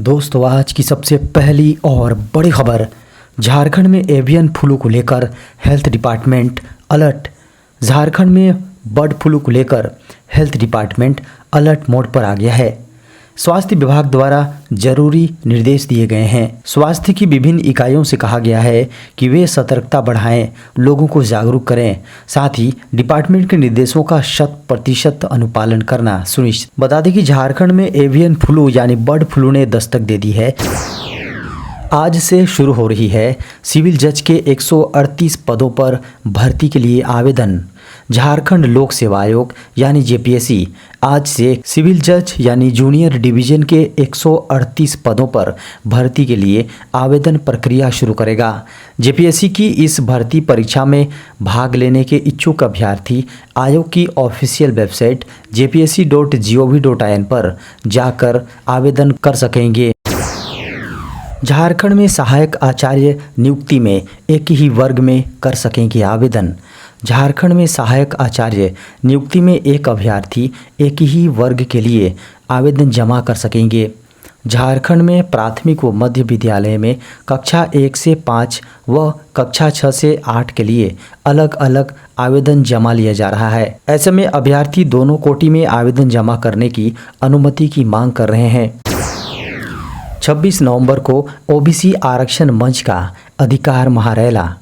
दोस्तों, आज की सबसे पहली और बड़ी खबर। झारखंड में एवियन फ्लू को लेकर हेल्थ डिपार्टमेंट अलर्ट। झारखंड में बर्ड फ्लू को लेकर हेल्थ डिपार्टमेंट अलर्ट मोड पर आ गया है। स्वास्थ्य विभाग द्वारा जरूरी निर्देश दिए गए हैं। स्वास्थ्य की विभिन्न इकाइयों से कहा गया है कि वे सतर्कता बढ़ाएं, लोगों को जागरूक करें, साथ ही डिपार्टमेंट के निर्देशों का 100% अनुपालन करना सुनिश्चित। बता दें कि झारखंड में एवियन फ्लू यानी बर्ड फ्लू ने दस्तक दे दी है। आज से शुरू हो रही है सिविल जज के 138 पदों पर भर्ती के लिए आवेदन। झारखंड लोक सेवा आयोग यानी जेपीएससी आज से सिविल जज यानी जूनियर डिवीजन के 138 पदों पर भर्ती के लिए आवेदन प्रक्रिया शुरू करेगा। जेपीएससी की इस भर्ती परीक्षा में भाग लेने के इच्छुक अभ्यर्थी आयोग की ऑफिशियल वेबसाइट jpsc.gov.in पर जाकर आवेदन कर सकेंगे। झारखंड में सहायक आचार्य नियुक्ति में एक ही वर्ग में कर सकेंगे आवेदन। झारखंड में सहायक आचार्य नियुक्ति में एक अभ्यर्थी एक ही वर्ग के लिए आवेदन जमा कर सकेंगे। झारखंड में प्राथमिक व मध्य विद्यालय में कक्षा 1 से 5 व कक्षा 6 से 8 के लिए अलग अलग आवेदन जमा लिया जा रहा है। ऐसे में अभ्यर्थी दोनों कोटि में आवेदन जमा करने की अनुमति की मांग कर रहे हैं। 26 नवंबर को ओबीसी आरक्षण मंच का अधिकार महारैला।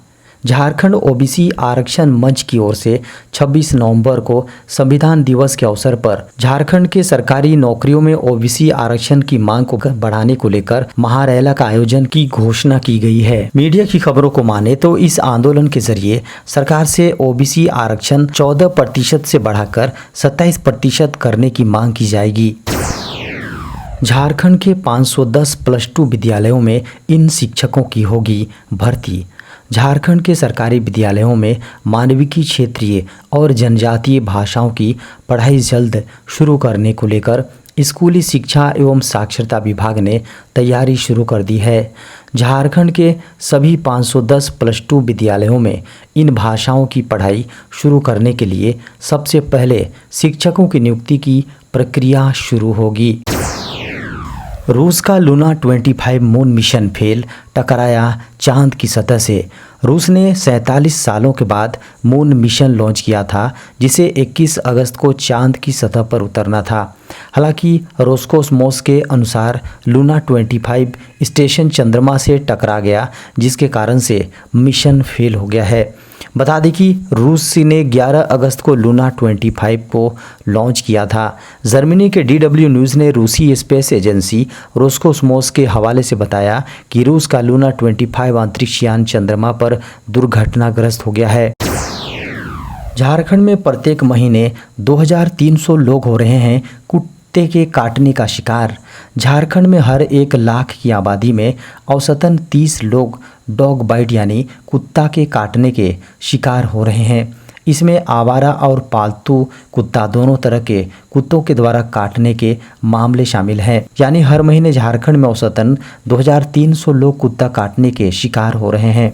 झारखंड ओबीसी आरक्षण मंच की ओर से 26 नवंबर को संविधान दिवस के अवसर पर झारखंड के सरकारी नौकरियों में ओबीसी आरक्षण की मांग को बढ़ाने को लेकर महारैला का आयोजन की घोषणा की गई है। मीडिया की खबरों को माने तो इस आंदोलन के जरिए सरकार से ओबीसी आरक्षण 14% से बढ़ाकर 27% करने की मांग की जाएगी। झारखंड के 510 +2 विद्यालयों में इन शिक्षकों की होगी भर्ती। झारखंड के सरकारी विद्यालयों में मानविकी, क्षेत्रीय और जनजातीय भाषाओं की पढ़ाई जल्द शुरू करने को लेकर स्कूली शिक्षा एवं साक्षरता विभाग ने तैयारी शुरू कर दी है। झारखंड के सभी 510 +2 विद्यालयों में इन भाषाओं की पढ़ाई शुरू करने के लिए सबसे पहले शिक्षकों की नियुक्ति की प्रक्रिया शुरू होगी। रूस का लूना 25 मून मिशन फेल, टकराया चांद की सतह से। रूस ने 47 सालों के बाद मून मिशन लॉन्च किया था, जिसे 21 अगस्त को चांद की सतह पर उतरना था। हालांकि रोस्कोसमोस के अनुसार लूना 25 स्टेशन चंद्रमा से टकरा गया, जिसके कारण से मिशन फेल हो गया है। बता दें कि रूस ने 11 अगस्त को लूना 25 को लॉन्च किया था। जर्मनी के DW न्यूज़ ने रूसी स्पेस एजेंसी रोस्कोसमोस के हवाले से बताया कि रूस का लूना 25 अंतरिक्ष यान चंद्रमा पर दुर्घटनाग्रस्त हो गया है। झारखंड में प्रत्येक महीने 2300 लोग हो रहे हैं कुत्ते के काटने का शिकार। झारखंड में हर 1 लाख की आबादी में औसतन 30 लोग डॉग बाइट यानी कुत्ता के काटने के शिकार हो रहे हैं। इसमें आवारा और पालतू कुत्ता दोनों तरह के कुत्तों के द्वारा काटने के मामले शामिल हैं। यानी हर महीने झारखंड में औसतन 2300 लोग कुत्ता काटने के शिकार हो रहे हैं।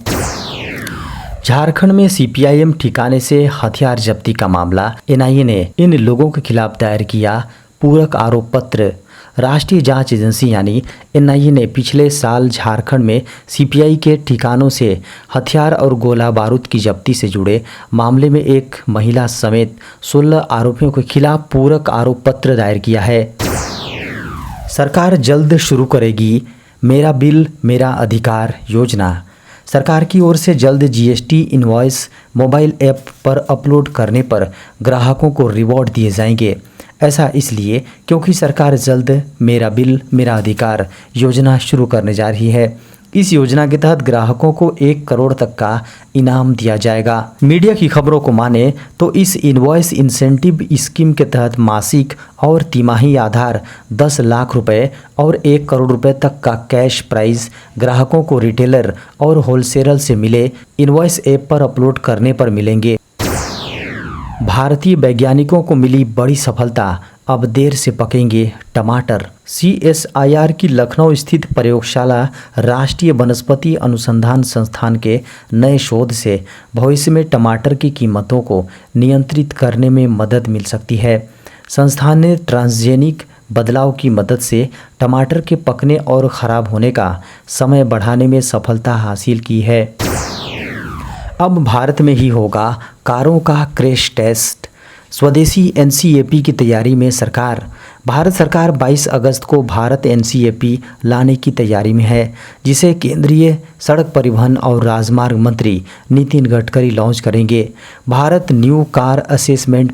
झारखंड में CPIM ठिकाने से हथियार जब्ती का मामला। NIA ने इन लोगों के खिलाफ दायर किया पूरक आरोप पत्र। राष्ट्रीय जांच एजेंसी यानी NIA ने पिछले साल झारखंड में CPI के ठिकानों से हथियार और गोला बारूद की जब्ती से जुड़े मामले में एक महिला समेत 16 आरोपियों के खिलाफ पूरक आरोप पत्र दायर किया है। सरकार जल्द शुरू करेगी मेरा बिल मेरा अधिकार योजना। सरकार की ओर से जल्द GST इनवॉइस मोबाइल ऐप पर अपलोड करने पर ग्राहकों को रिवॉर्ड दिए जाएंगे। ऐसा इसलिए क्योंकि सरकार जल्द मेरा बिल मेरा अधिकार योजना शुरू करने जा रही है। इस योजना के तहत ग्राहकों को 1 करोड़ तक का इनाम दिया जाएगा। मीडिया की खबरों को माने तो इस इनवॉइस इंसेंटिव स्कीम के तहत मासिक और तिमाही आधार 10 लाख रुपए और 1 करोड़ रुपए तक का कैश प्राइज ग्राहकों को रिटेलर और होलसेलर से मिले इनवॉइस ऐप पर अपलोड करने पर मिलेंगे। भारतीय वैज्ञानिकों को मिली बड़ी सफलता, अब देर से पकेंगे टमाटर। CSIR की लखनऊ स्थित प्रयोगशाला राष्ट्रीय वनस्पति अनुसंधान संस्थान के नए शोध से भविष्य में टमाटर की कीमतों को नियंत्रित करने में मदद मिल सकती है। संस्थान ने ट्रांसजेनिक बदलाव की मदद से टमाटर के पकने और ख़राब होने का समय बढ़ाने में सफलता हासिल की है। अब भारत में ही होगा कारों का क्रैश टेस्ट। स्वदेशी एनसीएपी की तैयारी में सरकार। भारत सरकार 22 अगस्त को भारत एनसीएपी लाने की तैयारी में है, जिसे केंद्रीय सड़क परिवहन और राजमार्ग मंत्री नितिन गडकरी लॉन्च करेंगे। Bharat new car assessment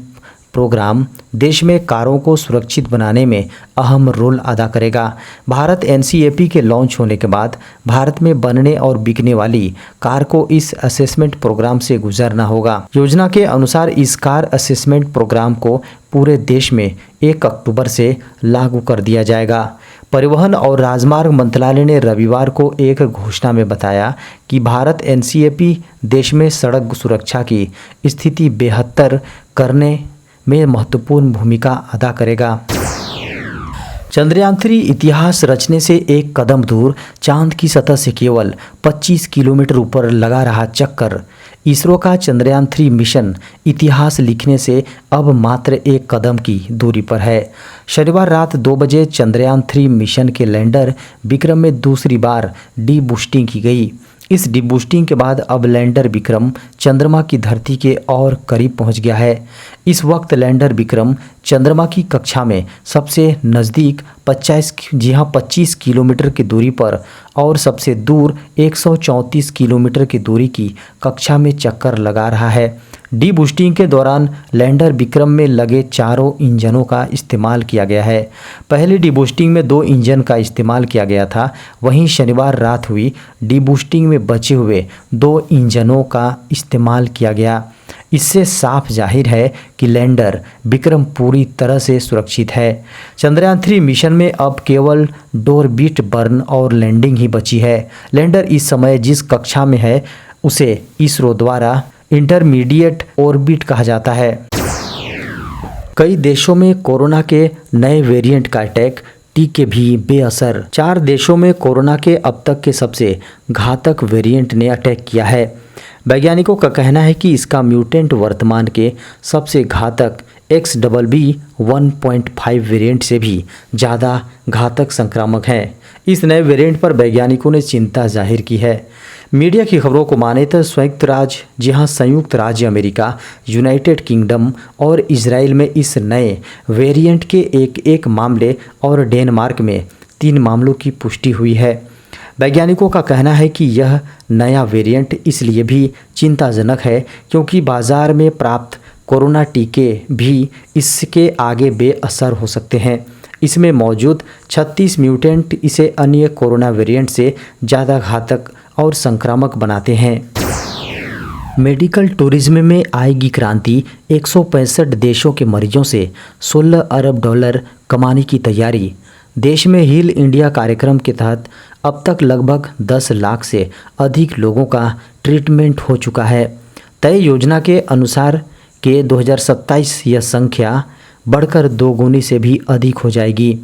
programme देश में कारों को सुरक्षित बनाने में अहम रोल अदा करेगा। भारत एनसीएपी के लॉन्च होने के बाद भारत में बनने और बिकने वाली कार को इस असेसमेंट प्रोग्राम से गुजरना होगा। योजना के अनुसार इस कार असेसमेंट प्रोग्राम को पूरे देश में 1 अक्टूबर से लागू कर दिया जाएगा। परिवहन और राजमार्ग मंत्रालय ने रविवार को एक घोषणा में बताया कि भारत एनसीएपी देश में सड़क सुरक्षा की स्थिति बेहतर करने में महत्वपूर्ण भूमिका अदा करेगा। चंद्रयान 3 इतिहास रचने से एक कदम दूर। चांद की सतह से केवल 25 किलोमीटर ऊपर लगा रहा चक्कर। इसरो का चंद्रयान 3 मिशन इतिहास लिखने से अब मात्र एक कदम की दूरी पर है। शनिवार रात 2 बजे चंद्रयान 3 मिशन के लैंडर विक्रम में दूसरी बार डी बूस्टिंग की गई। इस डी बूस्टिंग के बाद अब लैंडर विक्रम चंद्रमा की धरती के और करीब पहुंच गया है। इस वक्त लैंडर विक्रम चंद्रमा की कक्षा में सबसे नज़दीक 25 किलोमीटर की दूरी पर और सबसे दूर 134 किलोमीटर की दूरी की कक्षा में चक्कर लगा रहा है। डी बूस्टिंग के दौरान लैंडर विक्रम में लगे चारों इंजनों का इस्तेमाल किया गया है। पहले डी बूस्टिंग में 2 इंजन का इस्तेमाल किया गया था, वहीं शनिवार रात हुई डी बूस्टिंग में बचे हुए 2 इंजनों का इस्तेमाल किया गया। इससे साफ जाहिर है कि लैंडर विक्रम पूरी तरह से सुरक्षित है। चंद्रयान 3 मिशन में अब केवल डोरबिट बर्न और लैंडिंग ही बची है। लैंडर इस समय जिस कक्षा में है उसे इसरो द्वारा इंटरमीडिएट ऑर्बिट कहा जाता है। कई देशों में कोरोना के नए वेरिएंट का अटैक, टीके भी बेअसर। 4 देशों में कोरोना के अब तक के सबसे घातक वेरिएंट ने अटैक किया है। वैज्ञानिकों का कहना है कि इसका म्यूटेंट वर्तमान के सबसे घातक XBB.1.5 वेरिएंट से भी ज़्यादा घातक संक्रामक है। इस नए वेरिएंट पर वैज्ञानिकों ने चिंता जाहिर की है। मीडिया की खबरों को माने तो संयुक्त राज्य अमेरिका, यूनाइटेड किंगडम और इजराइल में इस नए वेरिएंट के एक मामले और डेनमार्क में 3 मामलों की पुष्टि हुई है। वैज्ञानिकों का कहना है कि यह नया वेरिएंट इसलिए भी चिंताजनक है क्योंकि बाजार में प्राप्त कोरोना टीके भी इसके आगे बेअसर हो सकते हैं। इसमें मौजूद 36 म्यूटेंट इसे अन्य कोरोना वेरिएंट से ज़्यादा घातक और संक्रामक बनाते हैं। मेडिकल टूरिज्म में आएगी क्रांति। 165 देशों के मरीजों से $16 अरब कमाने की तैयारी। देश में हील इंडिया कार्यक्रम के तहत अब तक लगभग 10 लाख से अधिक लोगों का ट्रीटमेंट हो चुका है। तय योजना के अनुसार के 2027 यह संख्या बढ़कर 2 गुनी से भी अधिक हो जाएगी।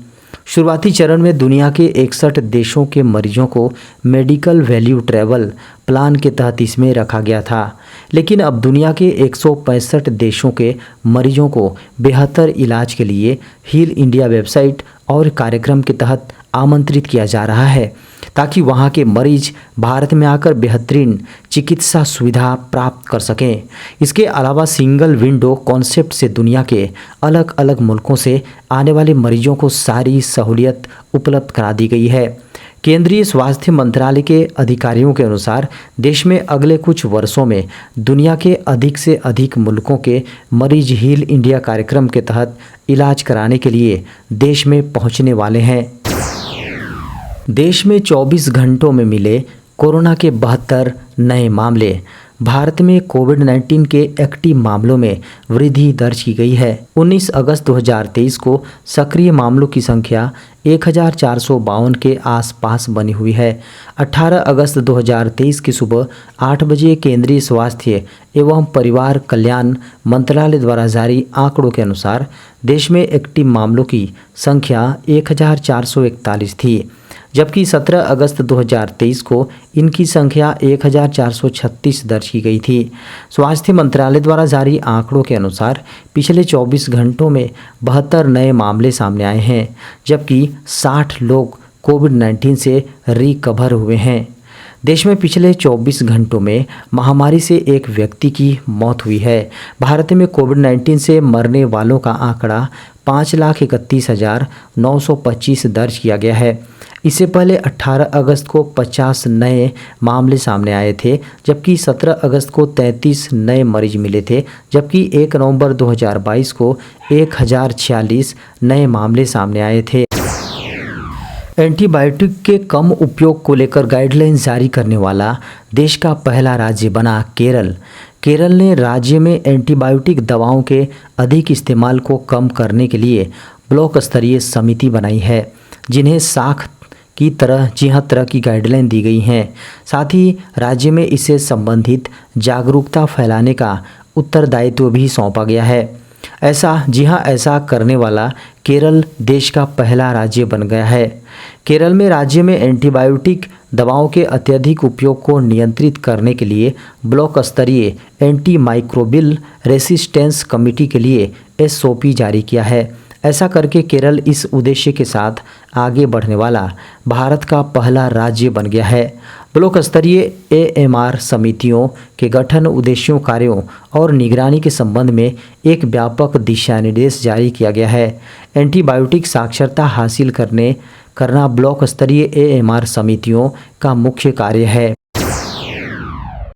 शुरुआती चरण में दुनिया के 61 देशों के मरीजों को मेडिकल वैल्यू ट्रैवल प्लान के तहत इसमें रखा गया था, लेकिन अब दुनिया के 165 देशों के मरीजों को बेहतर इलाज के लिए हील इंडिया वेबसाइट और कार्यक्रम के तहत आमंत्रित किया जा रहा है ताकि वहां के मरीज भारत में आकर बेहतरीन चिकित्सा सुविधा प्राप्त कर सकें। इसके अलावा सिंगल विंडो कॉन्सेप्ट से दुनिया के अलग अलग मुल्कों से आने वाले मरीजों को सारी सहूलियत उपलब्ध करा दी गई है। केंद्रीय स्वास्थ्य मंत्रालय के अधिकारियों के अनुसार देश में अगले कुछ वर्षों में दुनिया के अधिक से अधिक मुल्कों के मरीज हील इंडिया कार्यक्रम के तहत इलाज कराने के लिए देश में पहुंचने वाले हैं। देश में 24 घंटों में मिले कोरोना के 72 नए मामले। भारत में कोविड-19 के एक्टिव मामलों में वृद्धि दर्ज की गई है। 19 अगस्त 2023 को सक्रिय मामलों की संख्या 1452 के आसपास बनी हुई है। 18 अगस्त 2023 की सुबह 8 बजे केंद्रीय स्वास्थ्य एवं परिवार कल्याण मंत्रालय द्वारा जारी आंकड़ों के अनुसार देश में एक्टिव मामलों की संख्या 1441 थी, जबकि 17 अगस्त 2023 को इनकी संख्या 1436 दर्ज की गई थी। स्वास्थ्य मंत्रालय द्वारा जारी आंकड़ों के अनुसार पिछले 24 घंटों में 72 नए मामले सामने आए हैं, जबकि 60 लोग कोविड-19 से रिकवर हुए हैं। देश में पिछले 24 घंटों में महामारी से एक व्यक्ति की मौत हुई है। भारत में कोविड-19 से मरने वालों का आंकड़ा 5,31,925 दर्ज किया गया है। इससे पहले 18 अगस्त को 50 नए मामले सामने आए थे, जबकि 17 अगस्त को 33 नए मरीज मिले थे, जबकि 1 नवंबर 2022 को 1046 नए मामले सामने आए थे। एंटीबायोटिक के कम उपयोग को लेकर गाइडलाइन जारी करने वाला देश का पहला राज्य बना केरल। केरल ने राज्य में एंटीबायोटिक दवाओं के अधिक इस्तेमाल को कम करने के लिए ब्लॉक स्तरीय समिति बनाई है, जिन्हें साख की तरह की गाइडलाइन दी गई हैं। साथ ही राज्य में इससे संबंधित जागरूकता फैलाने का उत्तरदायित्व भी सौंपा गया है। ऐसा करने वाला केरल देश का पहला राज्य बन गया है। केरल में राज्य में एंटीबायोटिक दवाओं के अत्यधिक उपयोग को नियंत्रित करने के लिए ब्लॉक स्तरीय एंटी माइक्रोबियल रेसिस्टेंस कमेटी के लिए SOP जारी किया है। ऐसा करके केरल इस उद्देश्य के साथ आगे बढ़ने वाला भारत का पहला राज्य बन गया है। ब्लॉक स्तरीय AMR समितियों के गठन, उद्देश्यों, कार्यों और निगरानी के संबंध में एक व्यापक दिशा निर्देश जारी किया गया है। एंटीबायोटिक साक्षरता हासिल करना ब्लॉक स्तरीय AMR समितियों का मुख्य कार्य है।